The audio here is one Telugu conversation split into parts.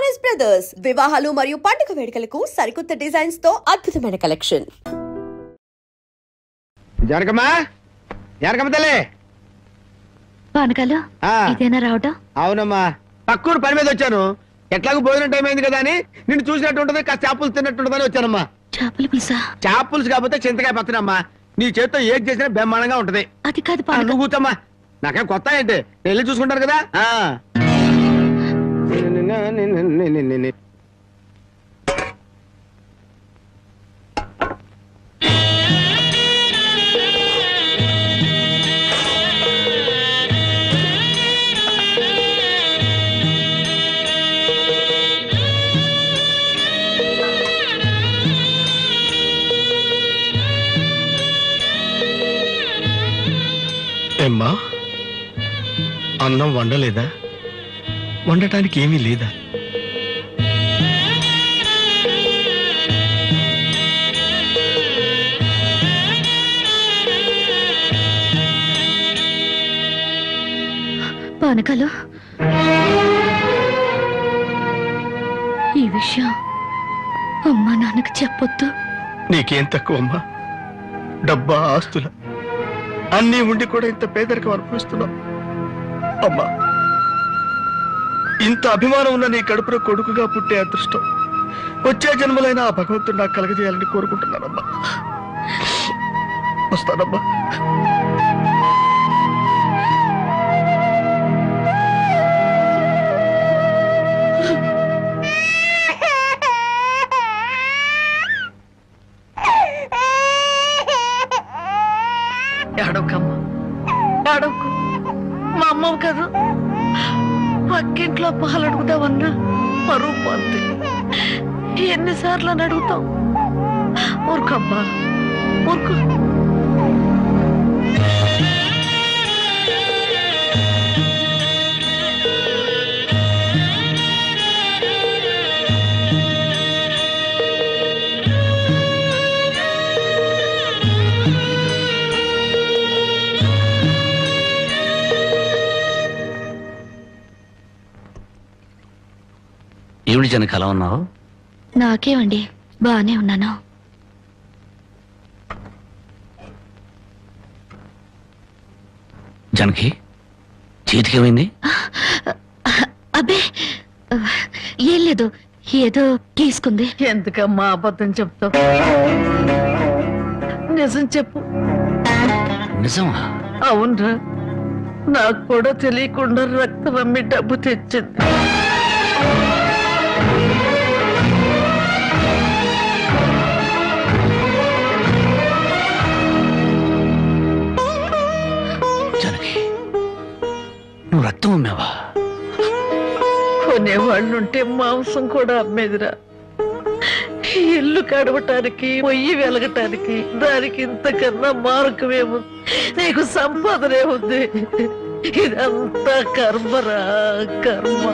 చాయిస్ బ్రదర్స్ వివాహాలు మరియు పండుగ వేడుకలకు సరికొత్త డిజైన్స్ తో అద్భుతమైన కలెక్షన్. జనకమ్మా జనకమ్మ తల్లి పానకాలు ఇదేనా రావటం? అవునమ్మా పక్కూరు పని మీద వచ్చాను. ఎట్లాగో భోజనం టైం అయింది కదా అని నిన్ను చూసినట్టు ఉంటది, కాస్త చేపలు తిన్నట్టుంటదని వచ్చానమ్మా. చేపల పులుసా? చేపలుసు కాకపోతే చింతకాయ పచ్చనమ్మా. నీ చేత్తో ఏది చేసినా బ్రహ్మాండంగా ఉంటది. అది కాదు నువ్వు కూర్చోమ్మా, నాకేం కొత్త ఏంటి, వెళ్ళి చూసుకుంటారు కదా. ఏమ్మా, అన్నం వండలేదా? వండటానికి ఏమీ లేదా? పానకాలు, ఈ విషయం అమ్మా నాన్నకు చెప్పొద్దు. నీకేం తక్కువమ్మా? డబ్బా ఆస్తుల అన్నీ ఉండి కూడా ఇంత పేదరికం అనుభవిస్తున్నావు. అమ్మా, ఇంత అభిమానం ఉన్న నీ కడుపులో కొడుకుగా పుట్టే అదృష్టం వచ్చే జన్మలైనా ఆ భగవంతుడు నాకు కలగజేయాలని కోరుకుంటున్నానమ్మా. వస్తానమ్మా. మా అమ్మవు కదా, పక్కింట్లో పాలు అడుగుతావన్నా పరువు పోద్ది. ఎన్నిసార్లు అని అడుగుతావు? ఊరుకమ్మా, ఊరుకు. ఏమిటి జనక అలా ఉన్నావు? నాకేమండి, బానే ఉన్నాను. జనకి చేతికి ఏమైంది? అబ్బే ఏం లేదు, ఏదో గీసుకుంది. ఎందుకమ్మా అబద్ధం చెప్తావు? నిజం చెప్పు. నిజమా? అవునరా, నాకు కూడా తెలియకుండా రక్తం అమ్మి డబ్బు తెచ్చింది. నువ్వు రక్తం అమ్మావా? కొనేవాళ్ళుంటే మాంసం కూడా అమ్మేదిరా. ఇల్లు కడవటానికి, పొయ్యి వెలగటానికి దానికి ఇంతకన్నా మార్గమేముంది? నీకు సంపాదనే ఉంది. ఇదంతా కర్మరా, కర్మ.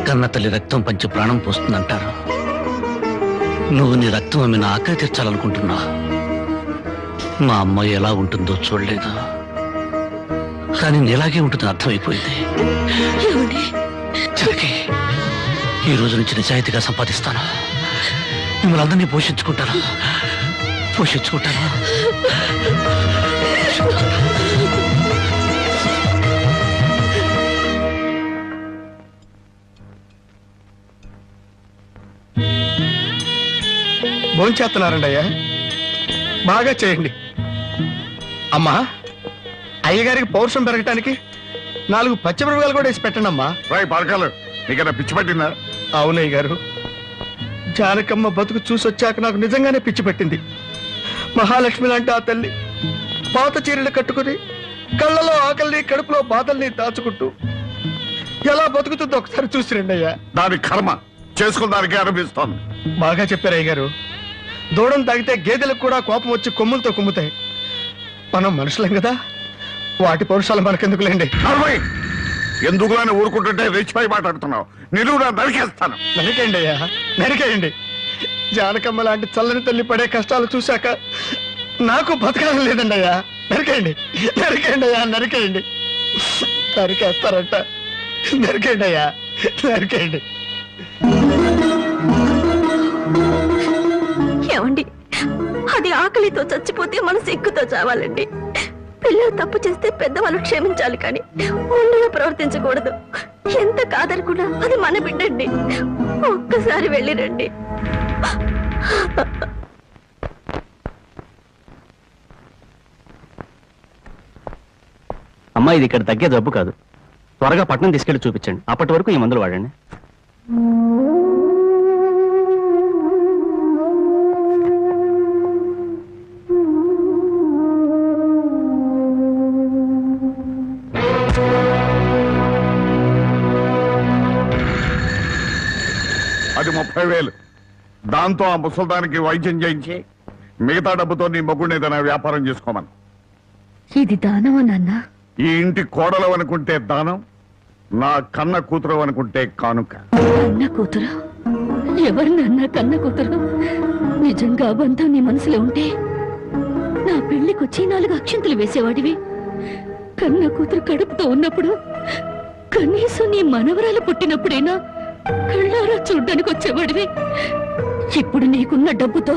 కన్న తల్లి రక్తం పంచి ప్రాణం పోస్తుందంటారు. నువ్వు నీ రక్తం అమ్మి నా ఆకలి తీర్చాలనుకుంటున్నా. మా అమ్మాయి ఎలా ఉంటుందో చూడలేదు, కానీ నీలాగే ఉంటుందని అర్థమైపోయింది. జనకి, ఈ రోజు నుంచి నిజాయితీగా సంపాదిస్తాను. మిమ్మల్ని అందరినీ పోషించుకుంటాను. భోంచేస్తున్నారండి అయ్యా, బాగా చేయండి. అమ్మా, అయ్యగారికి పౌరుషం పెరగటానికి 4 పచ్చిమిరపకాయలు కూడా వేసి పెట్టండి అమ్మా. పడకాలు నీకన్నా పిచ్చి పట్టిందా? అవునయ్య గారు, జానకమ్మ బతుకు చూసొచ్చాక నాకు నిజంగానే పిచ్చి పట్టింది. మహాలక్ష్మి లాంటి ఆ తల్లి పాత చీరలు కట్టుకుని కళ్ళలో ఆకలిని, కడుపులో బాధల్ని దాచుకుంటూ ఎలా బతుకుతుందో ఒకసారి చూసి రండి అయ్యా. దాని కర్మ చేసుకున్న దానికి అనిపిస్తోంది. బాగా చెప్పారు అయ్య గారు. దూడం తాగితే గేదెలకు కూడా కోపం వచ్చి కొమ్ములతో కుమ్ముతాయి. మనం మనుషులం కదా, వాటి పౌరుషాలు మనకెందుకులేండి. ఎందుకు అని ఊరుకుంటుంటే రెచ్చిపోయి మాట్లాడుతున్నావు. నిలువురా నరికేస్తాను. నరికేయండి అయ్యా, నరికేయండి. జానకమ్మ లాంటి చల్లని తల్లి పడే కష్టాలు చూశాక నాకు బతకాలం లేదండి అయ్యా. నరికేయండి, నరికేయండి అయ్యా, నరికేయండి. నరికేస్తారంట. నరికేయండి అయ్యా, నరికేయండి. ఏమండి, అది ఆకలితో చచ్చిపోతే మన సిగ్గుతో చావాలండి. పిల్లలు తప్పు చేస్తే పెద్దవాళ్ళు క్షమించాలి, కానీ ముందుగా ప్రవర్తించకూడదు. ఎంత కాదనుకున్నా అది మన బిడ్డండి. ఒక్కసారి వెళ్ళిరండి. అమ్మా, ఇది ఇక్కడ తగ్గే జబ్బు కాదు. త్వరగా పట్నం తీసుకెళ్లి చూపించండి. అప్పటి వరకు ఈ మందులు వాడండి. అది 30,000. దాంతో ఆ ముసల్దానికి వైద్యం చేయించి మిగతా డబ్బుతో నీ మొగ్గుని ఏదైనా వ్యాపారం చేసుకోమను. ఇది దానమా నాన్న? ఈ ఇంటి కోడలు అనుకుంటే దానం, నా కన్న కూతురు అనుకుంటే కానుక. కన్న కూతురు? ఎవరు నాన్న కన్న కూతురు? నిజంగా బంధం నీ మనసులో ఉంటే నా పెళ్లికొచ్చి 4 అక్షంతలు వేసేవాడివి. కన్న కూతురు కడుపుతో ఉన్నప్పుడు, కనీసం నీ మనవరాలు పుట్టినప్పుడైనా కళ్ళారా చూడ్డానికి వచ్చేవాడివి. ఇప్పుడు నీకున్న డబ్బుతో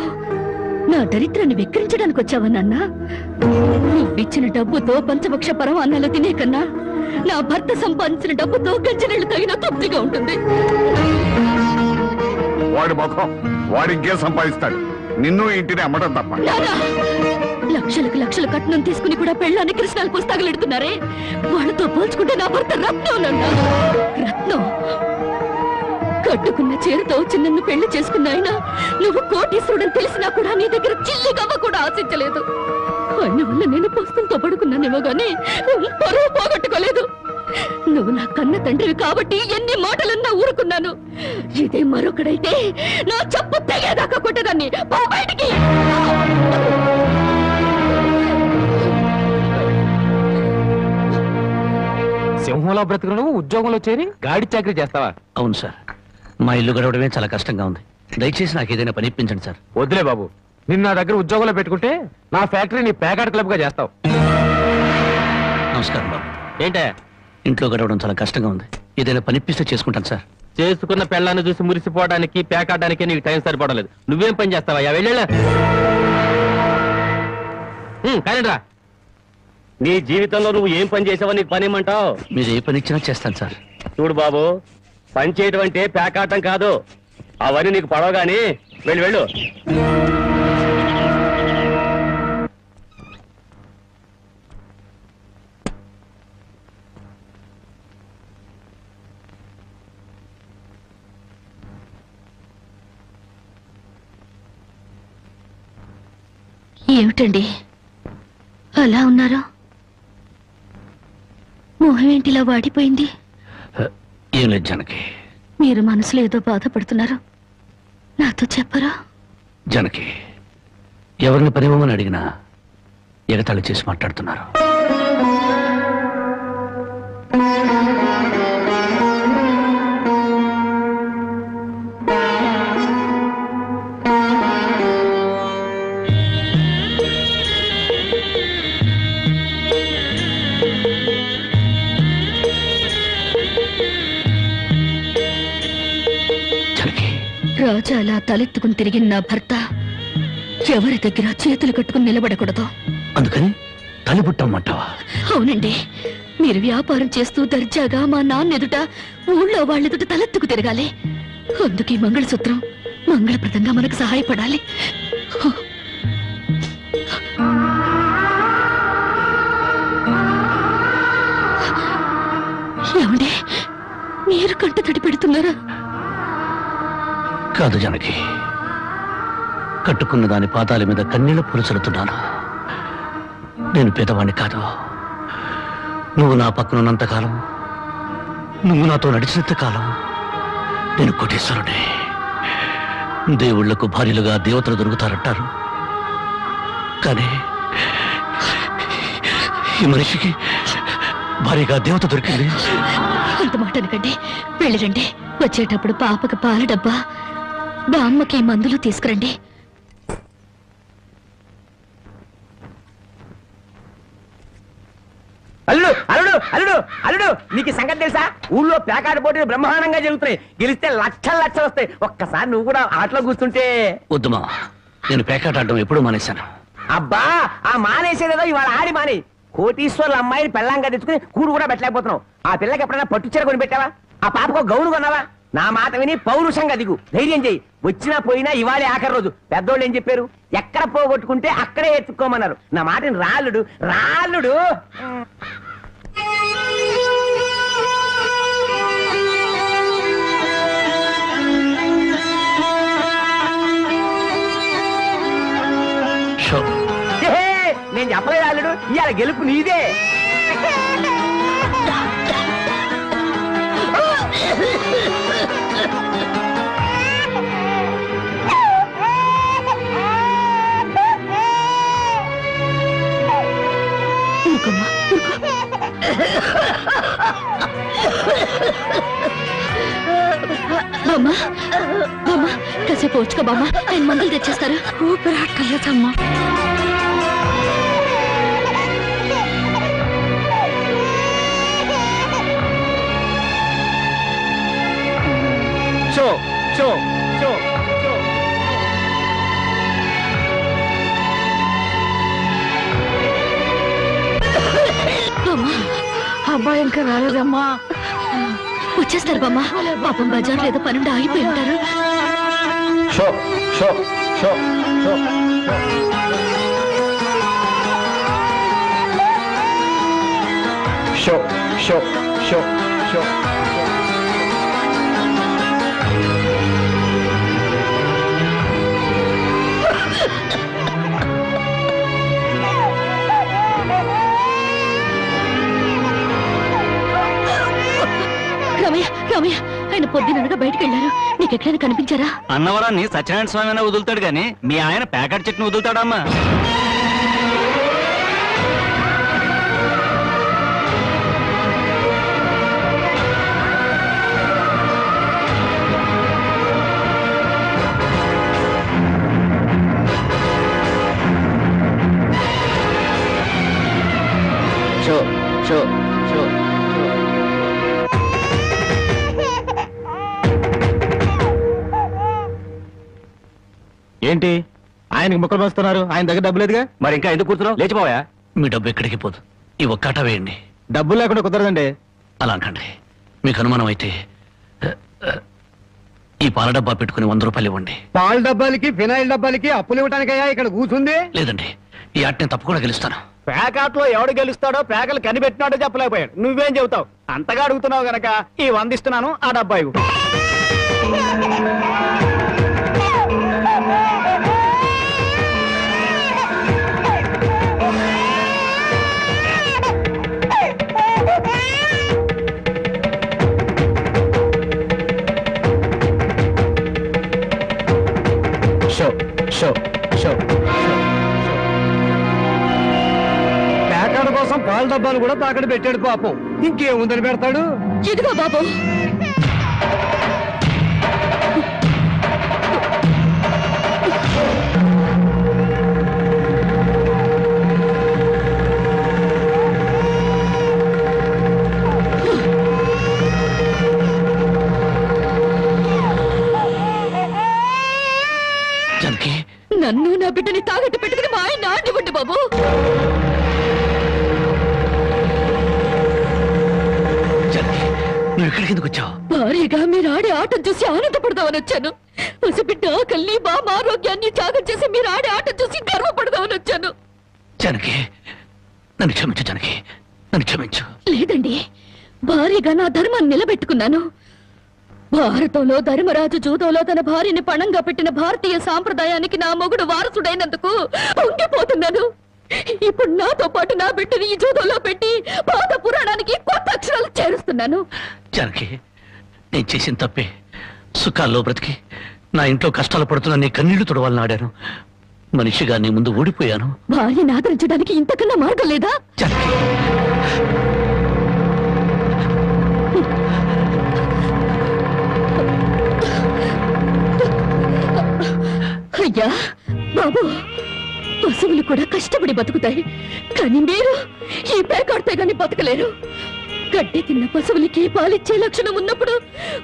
నా దరిద్రాన్ని వెక్కిరించడానికి వచ్చావా నాన్న? నువ్విచ్చిన డబ్బుతో పంచభక్ష పరమాన్నాలు తినే కన్నా నా భర్త సంపాదించిన డబ్బుతో గంజనీళ్లు తగిన తృప్తిగా ఉంటుంది. వాడి ముఖం, వాడింకే సంపాదిస్తాడు. నిన్ను ఇంటిని అమ్మడం తప్ప. లక్షలకు లక్షలు కట్నం తీసుకుని కూడా పెళ్ళాన్ని కృష్ణాలు పుస్తకాలెడుతున్నారే, వాళ్ళతో పోల్చుకుంటే నా భర్త రత్నం నాన్న. రత్నం కట్టుకున్న చీరతో వచ్చి నన్ను పెళ్లి చేసుకున్న ఆయన నువ్వు కోటీశ్వరుడని తెలిసినా కూడా నీ దగ్గర చిల్లి గవ్వ కూడా ఆశించలేదు. ఆయన వల్ల నేను పుస్తకంతో పడుకున్నానేమో గానీ పరువు పోగొట్టుకోలేదు. నువ్వు నా కన్న తండ్రివి కాబట్టి ఎన్ని మాటలన్నా ఊరుకున్నాను. ఇదే మరొకడైతే నా చెప్పు తెగేదాకా కొట్టేదాన్ని. బయటికి సింహంలో బ్రతుకును ఉద్యోగంలో చేరి గాడి చాకరీ చేస్తావా? అవును సార్, మా ఇల్లు గడవడమే చాలా కష్టంగా ఉంది. దయచేసి నాకు ఏదైనా పని ఇప్పించండి సార్. వద్దులే బాబు, నిన్న నా దగ్గర ఉద్యోగంలో పెట్టుకుంటే నా ఫ్యాక్టరీని ప్యాకాట్ క్లబ్ గా చేస్తావు. నమస్కారం బాబు. ఏంటే ఇంట్లో గడవడం చాలా కష్టంగా ఉంది. ఏదైనా పని ఇప్పిస్తే చేసుకుంటాను సార్. చేసుకున్న పెళ్ళాన్ని చూసి మురిసిపోవడానికి ప్యాకాటానికి నీకు టైం సరిపడలేదు. నువ్వేం పని చేస్తావా? వెళ్ళా కానీ రా. నీ జీవితంలో నువ్వు ఏం పని చేసావో నీకు పని ఏమంటావు? మీరు ఏ పని ఇచ్చినా చేస్తాను సార్. చూడు బాబు, పని చేయడం అంటే ప్యాకాటం కాదు. అవన్నీ నీకు పడవగాని వెళ్ళు వెళ్ళు. ఏమిటండి అలా ఉన్నారు? మొహం ఏంటిలా వాడిపోయింది? ఏం లేదు జానకి. మీరు మనసులో ఏదో బాధపడుతున్నారు, నాతో చెప్పరా? జానకి, ఎవరిని పనివ్వమని అడిగినా ఎగతాళి చేసి మాట్లాడుతున్నారు. రాజా అలా తలెత్తుకుని తిరిగిన నా భర్త ఎవరి దగ్గర చేతులు కట్టుకుని నిలబడకూడదు. అందుకని తలిపుట్టమ్మంటావా? అవునండి, మీరు వ్యాపారం చేస్తూ దర్జాగా మా నాన్న ఎదుట, ఊళ్ళో వాళ్ళెదుట తలెత్తుకు తిరగాలి. అందుకే మంగళసూత్రం మంగళప్రదంగా మనకు సహాయపడాలి. ఏమండి, మీరు కంట తడి పెడుతున్నారా? కాదు జానకి, కట్టుకున్న దాని పాదాల మీద కన్నీళ్లు పులుచలుతున్నాను. నేను పేదవాణ్ణి కాదు. నువ్వు నా పక్కనున్నంతకాలం, నువ్వు నాతో నడిచినంత కాలం నేను కోటీశ్వరుడే. దేవుళ్లకు భార్యలుగా దేవతలు దొరుకుతారంటారు, కానీ ఈ మనిషికి భారీగా దేవత దొరికింది. అంత మాట అనకండి, వెళ్ళిరండి. వచ్చేటప్పుడు పాపకి పాల డబ్బా, బామ్మకి మందులు తీసుకురండి. అల్లుడు అల్లుడు అల్లుడు అల్లుడు నీకు సంగతి తెలుసా? ఊళ్ళో పేకాట పోటీలు బ్రహ్మాండంగా జరుగుతున్నాయి. గెలిస్తే లక్షలు లక్షలు వస్తాయి. ఒక్కసారి నువ్వు కూడా ఆటలో కూర్చుంటే. వద్దు మావా, నేను పేకాట ఆడడం ఎప్పుడు మానేశాను. అబ్బా, ఆ మానేసేదేదో ఇవాళ ఆడి మాని. కోటీశ్వర్ల అమ్మాయిని పెళ్ళంగా తెచ్చుకుని కూడు కూడా పెట్టలేకపోతున్నావు. ఆ పిల్లకి ఎప్పుడైనా పట్టుచీర కొని పెట్టావా? ఆ పాపకు గౌను కొన్నావా? నా మాట విని పౌరుషంగా దిగు, ధైర్యం చెయ్యి. వచ్చినా పోయినా ఇవాళే ఆఖరి రోజు. పెద్దోళ్ళు ఏం చెప్పారు? ఎక్కడ పోగొట్టుకుంటే అక్కడే ఎత్తుక్కోమన్నారు. నా మాటని రాళ్ళుడు రాళ్ళుడు. నేను చెప్పలేదు అల్లుడు, ఇవాళ గెలుపు నీదే. బామ్మ బామ్మ, కాసేపు వచ్చుకో బామ్మ, ఆయన మందులు తెచ్చేస్తారు. ఊపిరాటలేదమ్మా. షో షో షో అబ్బాయి ఇంకా రాలేదమ్మా. వచ్చేస్తారు బామ్మ. పాపం బజార్లో ఏదో పనుండి ఆగిపోయి ఉంటారు. షో షో షో షో షో షో షో షో రామయ్య రామయ్య, ఆయన పొద్దుననగా బయటకు వెళ్ళారు. నీకు ఎక్కడైనా కనిపించారా? అన్నవరాన్ని సత్యనారాయణ స్వామి అయినా వదులుతాడు గాని మీ ఆయన ప్యాకెట్ చెట్టును వదులుతాడమ్మా. షో షో షో ఏంటి ఆయనకి ముక్కలు వస్తున్నారు? ఆయన దగ్గర డబ్బు లేదుగా, మరి ఇంకా ఎందుకు కూర్చున్నావు? లేచిపోయా. మీ డబ్బు ఎక్కడికి పోదు. ఈ ఒక్కట వేయండి. డబ్బులు లేకుండా కుదరదండి. అలా అనకండి. మీకు అనుమానం అయితే ఈ పాల డబ్బా పెట్టుకుని 100 రూపాయలు ఇవ్వండి. పాల డబ్బాలకి ఫినాయిల్ డబ్బాలకి అప్పులు ఇవ్వటానికయ్యా ఇక్కడ కూర్చుంది? లేదండి, ఈ ఆట నేను తప్పకుండా గెలుస్తాను. పేకాట్లో ఎవడు గెలుస్తాడో పేకలు కనిపెట్టినాడో చెప్పలేకపోయాడు. నువ్వేం చెబుతావు? అంతగా అడుగుతున్నావు గనక ఈ 100 ఇస్తున్నాను, ఆ డబ్బా ఇవ్వు. షో షో షో పేకాడ కోసం పాల డబ్బాలు కూడా తాకడ పెట్టాడు పాపం. ఇంకేముందని పెడతాడు? ఇదిగో బాబు. జానకి, నన్ను నా బిడ్డని తాగట్టు పెట్టుకుని మా ఆయన ఆడివ్వండి బాబు. జానకి, నువ్వు ఇక్కడికి ఎందుకు వచ్చావు? భారీగా మీరు ఆడే ఆటను చూసి ఆనందపడదామని వచ్చాను. పసిబిడ్డ ఆకలిని బామ్మ ఆరోగ్యాన్ని త్యాగం చేసి మీరు ఆడే ఆటను చూసి గర్వపడదామని వచ్చాను. జానకి, నన్ను క్షమించు. జానకి, నన్ను క్షమించు. లేదండి, భారీగా నా ధర్మాన్ని నిలబెట్టుకున్నాను. భారతంలో ధర్మరాజు జూదంలో తన భార్యని పణంగా పెట్టిన భారతీయ సాంప్రదాయానికి నా మొగుడు వారసుడైనందుకు పొంగిపోతున్నాను. ఇప్పుడు నాతో పాటు నా బిడ్డని ఈ జూదంలో పెట్టి పాత పురాణానికి కొత్త అక్షరాలు చేరుస్తున్నాను. జానకి, నేను చేసిన తప్పే. సుఖాల్లో బ్రతికి నా ఇంట్లో కష్టాలు పడుతున్నా నీ కన్నీళ్లు తుడవాలని ఆడాను. మనిషిగా నీ ముందు ఓడిపోయాను. భార్యని ఆదరించడానికి ఇంతకన్నా మార్గం లేదా? జానకి, అయ్యా బాబు, పశువులు కూడా కష్టపడి బతుకుతాయి, కానీ మీరు ఈ పేకాడితే గాని బతకలేరు. గడ్డి తిన్న పశువులకి పాలిచ్చే లక్షణం ఉన్నప్పుడు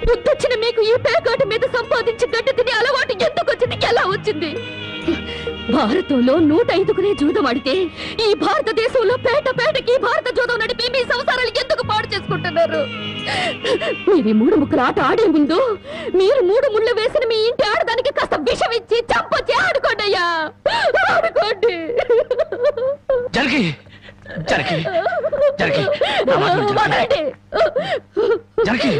బుద్ధొచ్చిన మీకు ఈ పేకాట మీద సంపాదించి గడ్డి తినే అలవాటు ఎందుకు వచ్చింది, ఎలా వచ్చింది? భారతంలో 105 జూదం ఆడితే ఈ భారతదేశంలో పేట పేటకి భారత జూదం నడిపి మీ సంసారాలు ఎందుకు పాడు చేసుకుంటున్నారు? మీరు 3 ముక్కల ఆట ఆడే ముందు మీరు 3 ముళ్ళు వేసిన మీ ఇంటి ఆడదానికి కాస్త విషం ఇచ్చి చంపొచ్చి ఆడుకోండి అయ్యా, ఆడుకోండి. జానకి, జానకి, జానకి, నా మాట విను, జానకి. జానకి,